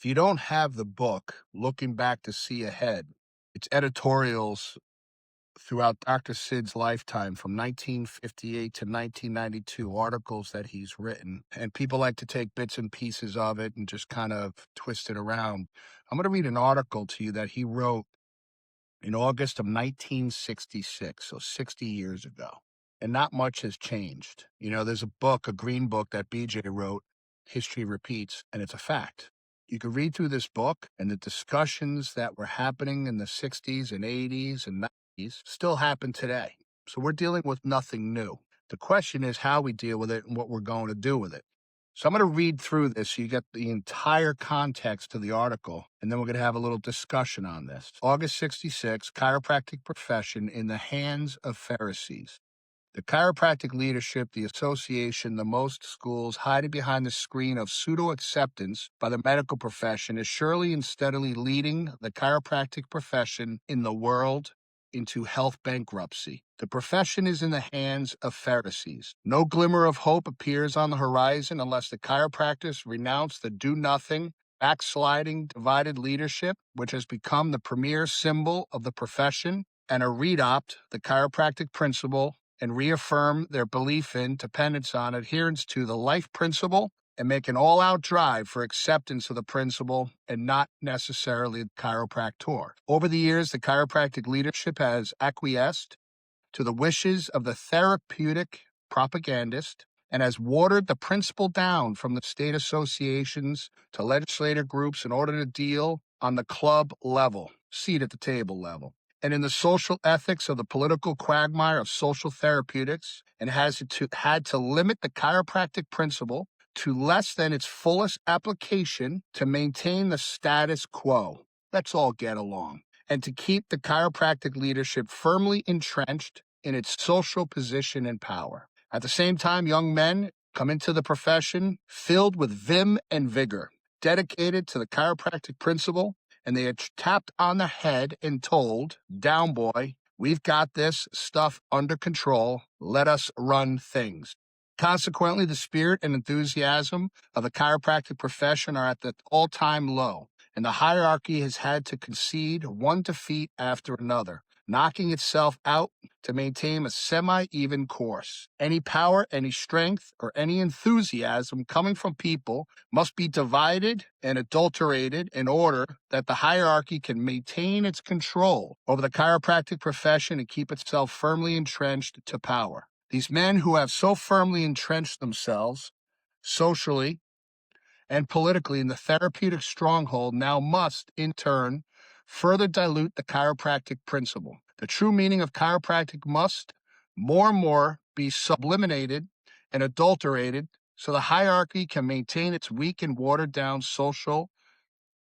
If you don't have the book, Looking Back to See Ahead, it's editorials throughout Dr. Sid's lifetime from 1958 to 1992, articles that he's written. And people like to take bits and pieces of it and just kind of twist it around. I'm going to read an article to you that he wrote in August of 1966, so 60 years ago. And not much has changed. There's a book, a green book that BJ wrote, History Repeats, and it's a fact. You could read through this book, and the discussions that were happening in the 60s and 80s and 90s still happen today. So we're dealing with nothing new. The question is how we deal with it and what we're going to do with it. So I'm going to read through this so you get the entire context of the article, and then we're going to have a little discussion on this. August 66, chiropractic profession in the hands of Pharisees. The chiropractic leadership, the association, the most schools hiding behind the screen of pseudo-acceptance by the medical profession is surely and steadily leading the chiropractic profession in the world into health bankruptcy. The profession is in the hands of Pharisees. No glimmer of hope appears on the horizon unless the chiropractors renounce the do-nothing, backsliding, divided leadership, which has become the premier symbol of the profession, and adopt the chiropractic principle and reaffirm their belief in, dependence on, adherence to the life principle, and make an all-out drive for acceptance of the principle and not necessarily the chiropractor. Over the years, the chiropractic leadership has acquiesced to the wishes of the therapeutic propagandist and has watered the principle down from the state associations to legislative groups in order to deal on the club level, seat at the table level, and in the social ethics of the political quagmire of social therapeutics, and had to limit the chiropractic principle to less than its fullest application to maintain the status quo. Let's all get along. And to keep the chiropractic leadership firmly entrenched in its social position and power. At the same time, young men come into the profession filled with vim and vigor, dedicated to the chiropractic principle, and they are tapped on the head and told, "Down, boy, we've got this stuff under control. Let us run things." Consequently, the spirit and enthusiasm of the chiropractic profession are at the all-time low, and the hierarchy has had to concede one defeat after another, knocking itself out to maintain a semi-even course. Any power, any strength, or any enthusiasm coming from people must be divided and adulterated in order that the hierarchy can maintain its control over the chiropractic profession and keep itself firmly entrenched to power. These men who have so firmly entrenched themselves socially and politically in the therapeutic stronghold now must, in turn, further dilute the chiropractic principle. The true meaning of chiropractic must more and more be sublimated and adulterated so the hierarchy can maintain its weak and watered-down social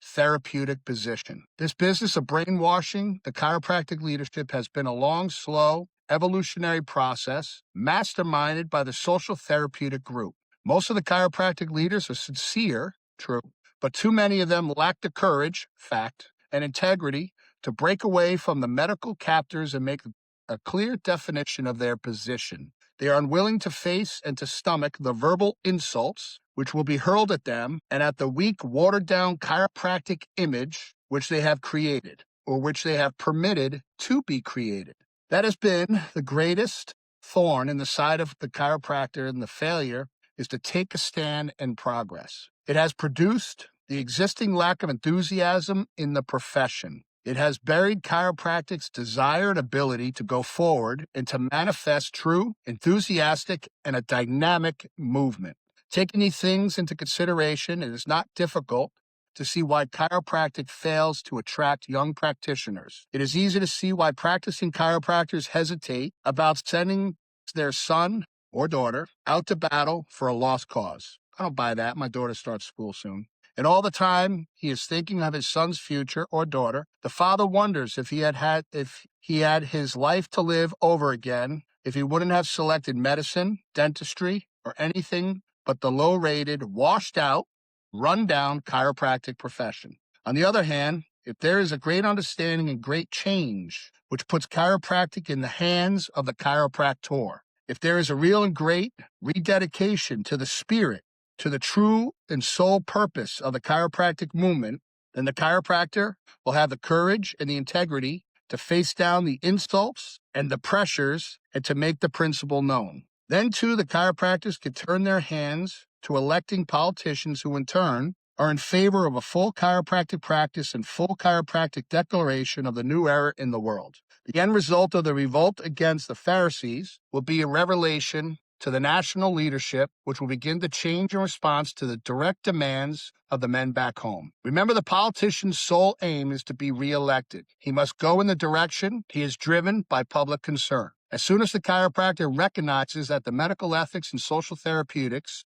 therapeutic position. This business of brainwashing the chiropractic leadership has been a long, slow, evolutionary process masterminded by the social therapeutic group. Most of the chiropractic leaders are sincere, true, but too many of them lack the courage, fact, and integrity to break away from the medical captors and make a clear definition of their position. They are unwilling to face and to stomach the verbal insults which will be hurled at them and at the weak, watered-down chiropractic image which they have created, or which they have permitted to be created. That has been the greatest thorn in the side of the chiropractor, and the failure is to take a stand and progress. It has produced the existing lack of enthusiasm in the profession. It has buried chiropractic's desire and ability to go forward and to manifest true, enthusiastic, and a dynamic movement. Taking these things into consideration, it is not difficult to see why chiropractic fails to attract young practitioners. It is easy to see why practicing chiropractors hesitate about sending their son or daughter out to battle for a lost cause. I don't buy that. My daughter starts school soon. And all the time he is thinking of his son's future or daughter, the father wonders if he had his life to live over again, if he wouldn't have selected medicine, dentistry, or anything but the low-rated, washed-out, run-down chiropractic profession. On the other hand, if there is a great understanding and great change, which puts chiropractic in the hands of the chiropractor, if there is a real and great rededication to the spirit, to the true and sole purpose of the chiropractic movement, then the chiropractor will have the courage and the integrity to face down the insults and the pressures and to make the principle known. Then, too, the chiropractors can turn their hands to electing politicians who, in turn, are in favor of a full chiropractic practice and full chiropractic declaration of the new era in the world. The end result of the revolt against the Pharisees will be a revelation to the national leadership, which will begin to change in response to the direct demands of the men back home. Remember, the politician's sole aim is to be reelected. He must go in the direction he is driven by public concern. As soon as the chiropractor recognizes that the medical ethics and social therapeutics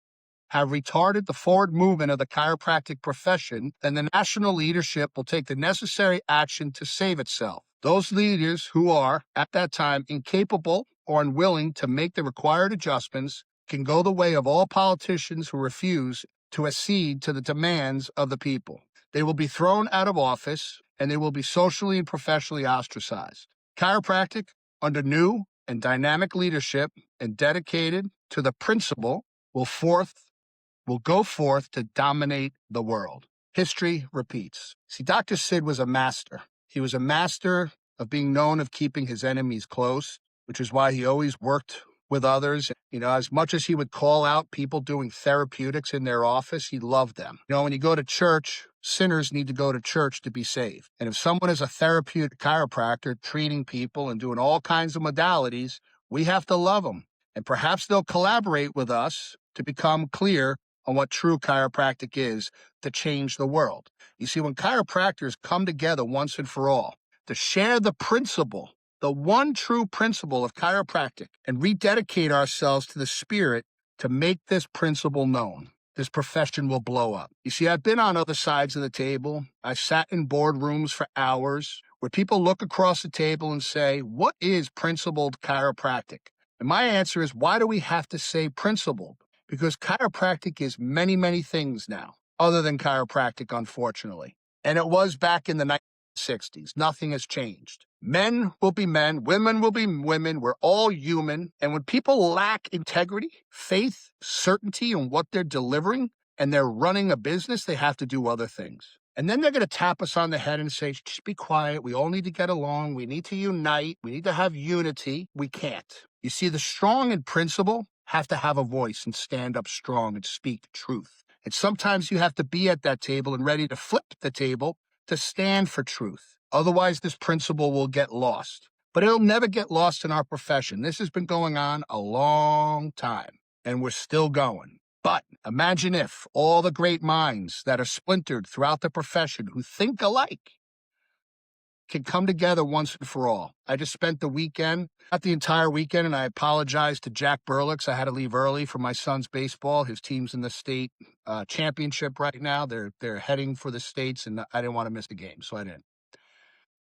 have retarded the forward movement of the chiropractic profession, then the national leadership will take the necessary action to save itself. Those leaders who are, at that time, incapable or unwilling to make the required adjustments can go the way of all politicians who refuse to accede to the demands of the people. They will be thrown out of office, and they will be socially and professionally ostracized. Chiropractic, under new and dynamic leadership and dedicated to the principle, will go forth to dominate the world. History repeats. See, Dr. Sid was a master. He was a master of being known of keeping his enemies close, which is why he always worked with others. As much as he would call out people doing therapeutics in their office, he loved them. When you go to church, sinners need to go to church to be saved. And if someone is a therapeutic chiropractor treating people and doing all kinds of modalities, we have to love them. And perhaps they'll collaborate with us to become clear on what true chiropractic is to change the world. You see, when chiropractors come together once and for all to share the principle, the one true principle of chiropractic, and rededicate ourselves to the spirit to make this principle known, this profession will blow up. You see, I've been on other sides of the table. I've sat in boardrooms for hours where people look across the table and say, what is principled chiropractic? And my answer is, why do we have to say principled? Because chiropractic is many, many things now, other than chiropractic, unfortunately. And it was back in the 1960s. Nothing has changed. Men will be men. Women will be women. We're all human. And when people lack integrity, faith, certainty in what they're delivering, and they're running a business, they have to do other things. And then they're going to tap us on the head and say, just be quiet. We all need to get along. We need to unite. We need to have unity. We can't. You see, the strong in principle have to have a voice and stand up strong and speak the truth. And sometimes you have to be at that table and ready to flip the table to stand for truth. Otherwise, this principle will get lost. But it'll never get lost in our profession. This has been going on a long time, and we're still going. But imagine if all the great minds that are splintered throughout the profession who think alike can come together once and for all. I just spent the weekend, not the entire weekend, and I apologize to Jack Burlix. I had to leave early for my son's baseball. His team's in the state championship right now. They're heading for the states, and I didn't want to miss the game, so I didn't.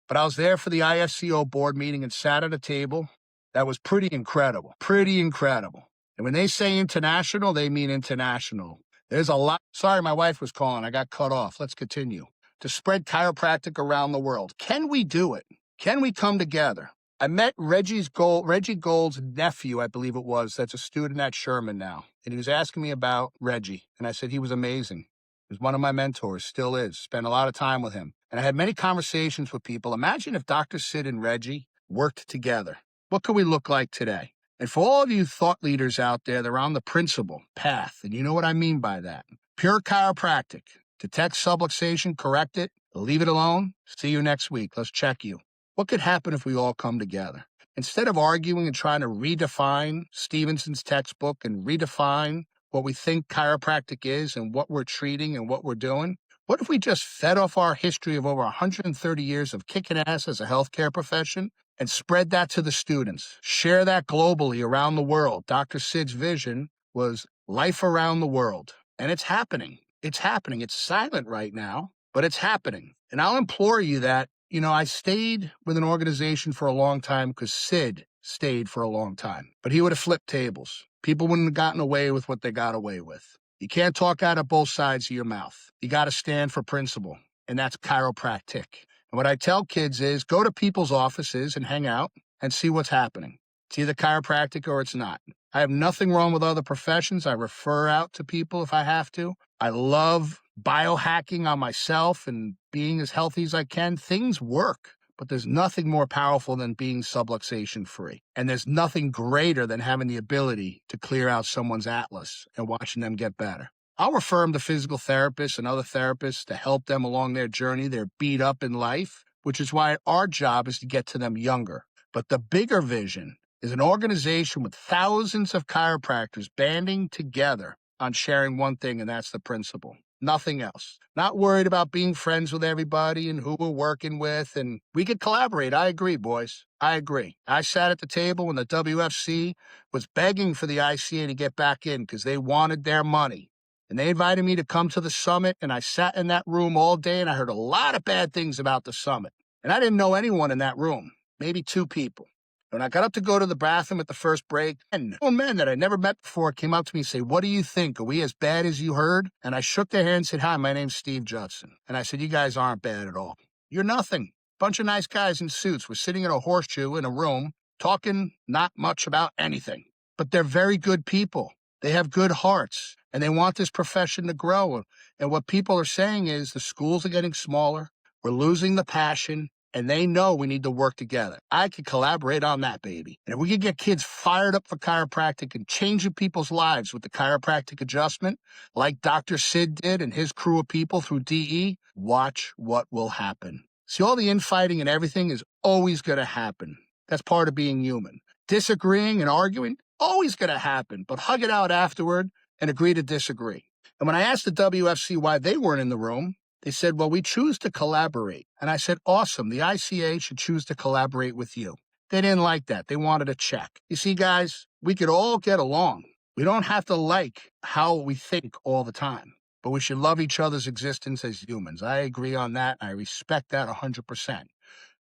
But I was there for the ISCO board meeting and sat at a table that was pretty incredible. And when they say international, they mean international. There's a lot. Sorry, my wife was calling. I got cut off. Let's continue. To spread chiropractic around the world. Can we do it? Can we come together? I met Reggie Gold's nephew, I believe it was, that's a student at Sherman now. And he was asking me about Reggie. And I said he was amazing. He was one of my mentors, still is. Spent a lot of time with him. And I had many conversations with people. Imagine if Dr. Sid and Reggie worked together. What could we look like today? And for all of you thought leaders out there, they're on the principle path. And you know what I mean by that. Pure chiropractic. Detect subluxation, correct it, leave it alone. See you next week. Let's check you. What could happen if we all come together? Instead of arguing and trying to redefine Stevenson's textbook and redefine what we think chiropractic is and what we're treating and what we're doing, what if we just fed off our history of over 130 years of kicking ass as a healthcare profession and spread that to the students? Share that globally around the world. Dr. Sid's vision was life around the world, and it's happening. It's happening. It's silent right now, but it's happening. And I'll implore you that, I stayed with an organization for a long time because Sid stayed for a long time. But he would have flipped tables. People wouldn't have gotten away with what they got away with. You can't talk out of both sides of your mouth. You got to stand for principle, and that's chiropractic. And what I tell kids is go to people's offices and hang out and see what's happening. It's either chiropractic or it's not. I have nothing wrong with other professions. I refer out to people if I have to. I love biohacking on myself and being as healthy as I can. Things work, but there's nothing more powerful than being subluxation free. And there's nothing greater than having the ability to clear out someone's atlas and watching them get better. I'll refer them to physical therapists and other therapists to help them along their journey. They're beat up in life, which is why our job is to get to them younger. But the bigger vision is an organization with thousands of chiropractors banding together on sharing one thing, and that's the principle. Nothing else. Not worried about being friends with everybody and who we're working with. And we could collaborate. I agree, boys. I agree. I sat at the table when the WFC was begging for the ICA to get back in because they wanted their money. And they invited me to come to the summit, and I sat in that room all day, and I heard a lot of bad things about the summit. And I didn't know anyone in that room, maybe two people. When I got up to go to the bathroom at the first break, and men that I never met before came up to me and said, "What do you think? Are we as bad as you heard?" And I shook their hand and said, "Hi, my name's Steve Judson." And I said, "You guys aren't bad at all. You're nothing. Bunch of nice guys in suits. We're sitting in a horseshoe in a room, talking not much about anything. But they're very good people. They have good hearts, and they want this profession to grow. And what people are saying is the schools are getting smaller. We're losing the passion. And they know we need to work together. I could collaborate on that, baby. And if we could get kids fired up for chiropractic and changing people's lives with the chiropractic adjustment, like Dr. Sid did and his crew of people through DE, watch what will happen. See, all the infighting and everything is always going to happen. That's part of being human. Disagreeing and arguing, always going to happen. But hug it out afterward and agree to disagree. And when I asked the WFC why they weren't in the room, they said, "Well, we choose to collaborate." And I said, "Awesome. The ICA should choose to collaborate with you." They didn't like that. They wanted a check. You see, guys, we could all get along. We don't have to like how we think all the time, but we should love each other's existence as humans. I agree on that. I respect that 100%.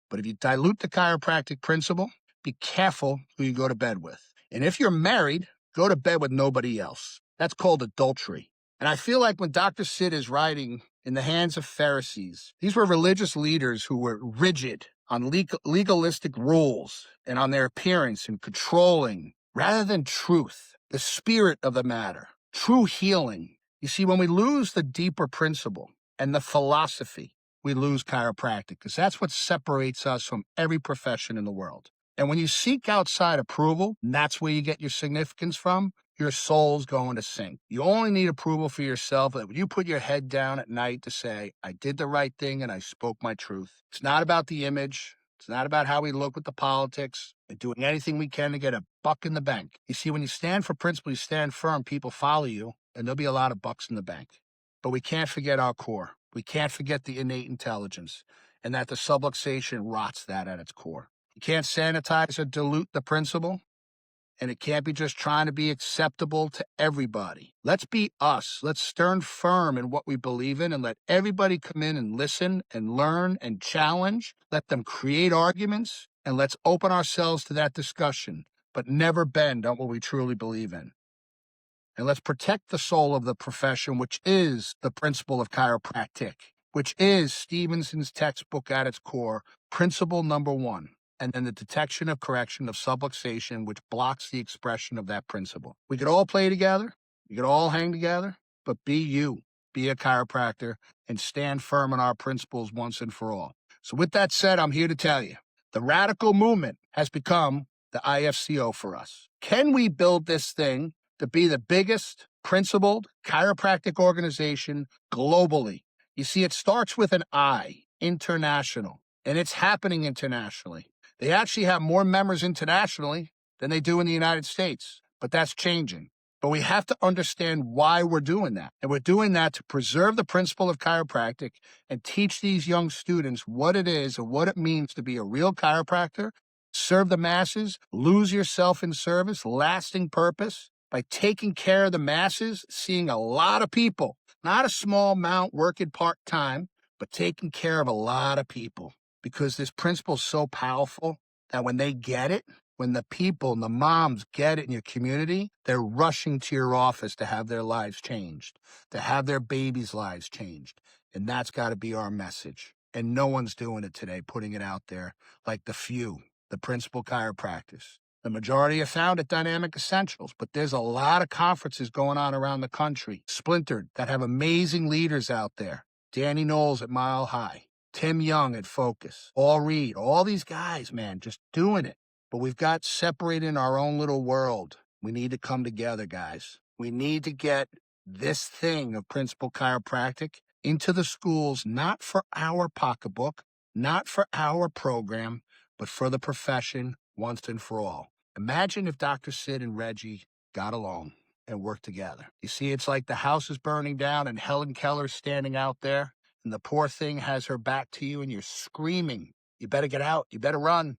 But if you dilute the chiropractic principle, be careful who you go to bed with. And if you're married, go to bed with nobody else. That's called adultery. And I feel like when Dr. Sid is writing In the Hands of Pharisees, these were religious leaders who were rigid on legalistic rules and on their appearance and controlling rather than truth, the spirit of the matter, true healing. You see, when we lose the deeper principle and the philosophy, we lose chiropractic because that's what separates us from every profession in the world. And when you seek outside approval, and that's where you get your significance from, your soul's going to sink. You only need approval for yourself that when you put your head down at night to say, "I did the right thing and I spoke my truth." It's not about the image. It's not about how we look with the politics. We're doing anything we can to get a buck in the bank. You see, when you stand for principle, you stand firm, people follow you, and there'll be a lot of bucks in the bank. But we can't forget our core. We can't forget the innate intelligence and that the subluxation rots that at its core. You can't sanitize or dilute the principle, and it can't be just trying to be acceptable to everybody. Let's be us. Let's stand firm in what we believe in and let everybody come in and listen and learn and challenge. Let them create arguments, and let's open ourselves to that discussion, but never bend on what we truly believe in. And let's protect the soul of the profession, which is the principle of chiropractic, which is Stevenson's textbook at its core, principle number one, and then the detection of correction of subluxation, which blocks the expression of that principle. We could all play together, we could all hang together, but be you, be a chiropractor, and stand firm on our principles once and for all. So with that said, I'm here to tell you, the radical movement has become the IFCO for us. Can we build this thing to be the biggest principled chiropractic organization globally? You see, it starts with an I, international, and it's happening internationally. They actually have more members internationally than they do in the United States, but that's changing. But we have to understand why we're doing that. And we're doing that to preserve the principle of chiropractic and teach these young students what it is and what it means to be a real chiropractor, serve the masses, lose yourself in service, lasting purpose, by taking care of the masses, seeing a lot of people, not a small amount working part-time, but taking care of a lot of people. Because this principle is so powerful that when they get it, when the people and the moms get it in your community, they're rushing to your office to have their lives changed, to have their babies' lives changed. And that's got to be our message. And no one's doing it today, putting it out there like the few, the principal chiropractors. The majority are found at Dynamic Essentials, but there's a lot of conferences going on around the country, splintered, that have amazing leaders out there. Danny Knowles at Mile High, Tim Young at Focus, Paul Reed, all these guys, man, just doing it. But we've got separated in our own little world. We need to come together, guys. We need to get this thing of Principal Chiropractic into the schools, not for our pocketbook, not for our program, but for the profession once and for all. Imagine if Dr. Sid and Reggie got along and worked together. You see, it's like the house is burning down and Helen Keller's standing out there, and the poor thing has her back to you, and you're screaming, you better get out, you better run.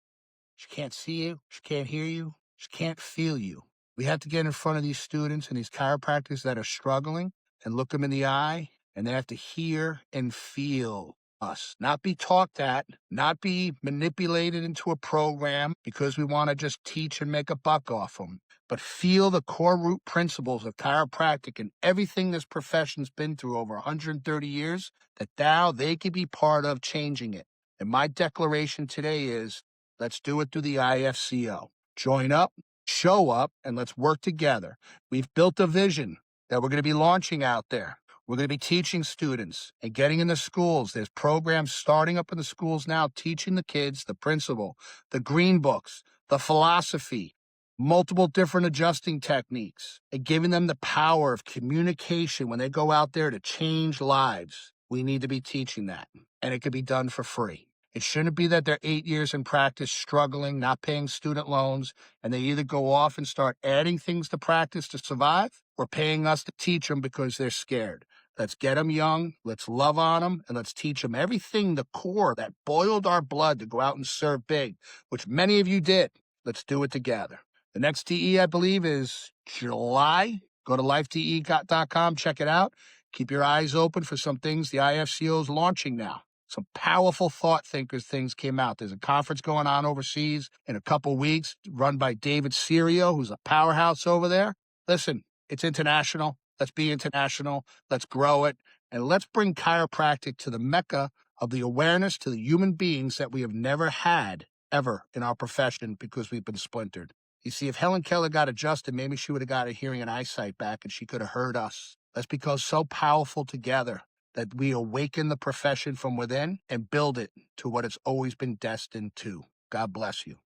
She can't see you, she can't hear you, she can't feel you. We have to get in front of these students and these chiropractors that are struggling and look them in the eye, and they have to hear and feel us, not be talked at, not be manipulated into a program because we want to just teach and make a buck off them, but feel the core root principles of chiropractic and everything this profession's been through over 130 years, that now they can be part of changing it. And my declaration today is, let's do it through the IFCO. Join up, show up, and let's work together. We've built a vision that we're going to be launching out there. We're going to be teaching students and getting in the schools. There's programs starting up in the schools now, teaching the kids the principle, the green books, the philosophy, multiple different adjusting techniques, and giving them the power of communication when they go out there to change lives. We need to be teaching that, and it can be done for free. It shouldn't be that they're 8 years in practice, struggling, not paying student loans, and they either go off and start adding things to practice to survive or paying us to teach them because they're scared. Let's get them young, let's love on them, and let's teach them everything, the core that boiled our blood to go out and serve big, which many of you did. Let's do it together. The next DE, I believe, is July. Go to lifede.com, check it out. Keep your eyes open for some things the IFCO is launching now. Some powerful thought thinkers things came out. There's a conference going on overseas in a couple weeks run by David Serio, who's a powerhouse over there. Listen, it's international. Let's be international. Let's grow it. And let's bring chiropractic to the mecca of the awareness to the human beings that we have never had ever in our profession because we've been splintered. You see, if Helen Keller got adjusted, maybe she would have got her hearing and eyesight back and she could have heard us. Let's become so powerful together that we awaken the profession from within and build it to what it's always been destined to. God bless you.